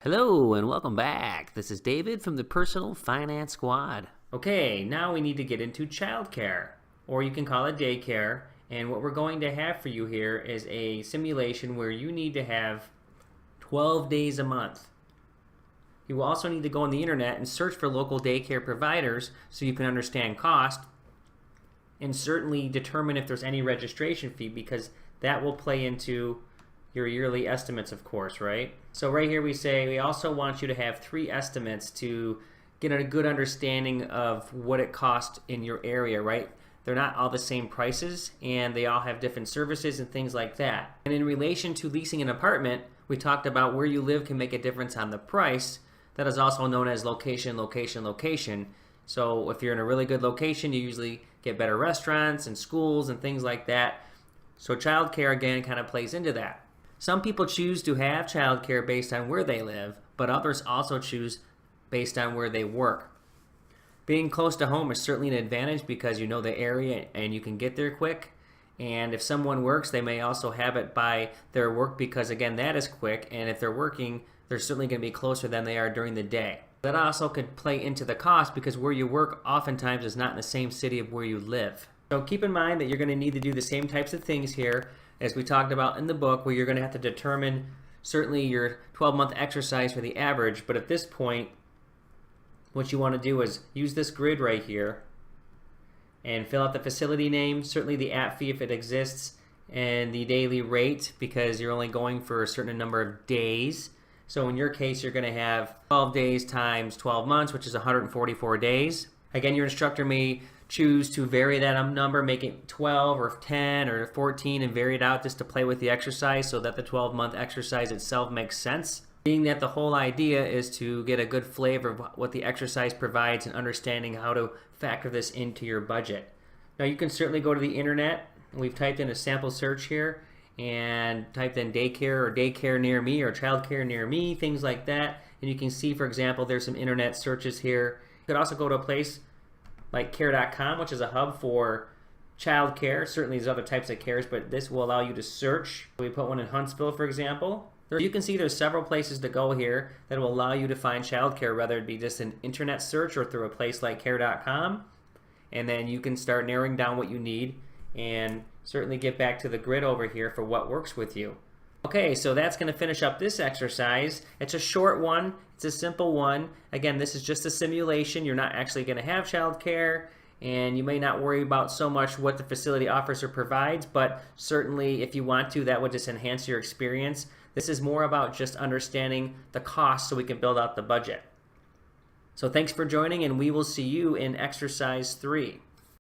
Hello and welcome back. This is David from the Personal Finance Squad. Okay, now we need to get into childcare, or you can call it daycare. And what we're going to have for you here is a simulation where you need to have 12 days a month. You will also need to go on the internet and search for local daycare providers so you can understand cost and certainly determine if there's any registration fee, because that will play into your yearly estimates, of course, right? So right here we say we also want you to have 3 estimates to get a good understanding of what it costs in your area, right? They're not all the same prices and they all have different services and things like that. And in relation to leasing an apartment, we talked about where you live can make a difference on the price. That is also known as location, location, location. So if you're in a really good location, you usually get better restaurants and schools and things like that. So childcare again kind of plays into that. Some people choose to have childcare based on where they live, but others also choose based on where they work. Being close to home is certainly an advantage because you know the area and you can get there quick. And if someone works, they may also have it by their work because, again, that is quick. And if they're working, they're certainly going to be closer than they are during the day. That also could play into the cost because where you work oftentimes is not in the same city of where you live. So keep in mind that you're going to need to do the same types of things here as we talked about in the book, where you're going to have to determine certainly your 12-month exercise for the average. But at this point, what you want to do is use this grid right here and fill out the facility name, certainly the app fee if it exists, and the daily rate because you're only going for a certain number of days. So in your case, you're going to have 12 days times 12 months, which is 144 days. Again, your instructor may choose to vary that number, make it 12 or 10 or 14 and vary it out just to play with the exercise so that the 12-month exercise itself makes sense. Being that the whole idea is to get a good flavor of what the exercise provides and understanding how to factor this into your budget. Now you can certainly go to the internet. We've typed in a sample search here and typed in daycare or daycare near me or childcare near me, things like that. And you can see, for example, there's some internet searches here. You could also go to a place like care.com, which is a hub for child care. Certainly there's other types of cares, but this will allow you to search. We put one in Huntsville, for example. You can see there's several places to go here that will allow you to find child care, whether it be just an internet search or through a place like care.com. And then you can start narrowing down what you need and certainly get back to the grid over here for what works with you. Okay, so that's going to finish up this exercise. It's a short one. It's a simple one. Again, this is just a simulation. You're not actually going to have child care, and you may not worry about so much what the facility offers or provides, but certainly if you want to, that would just enhance your experience. This is more about just understanding the cost so we can build out the budget. So thanks for joining, and we will see you in exercise 3.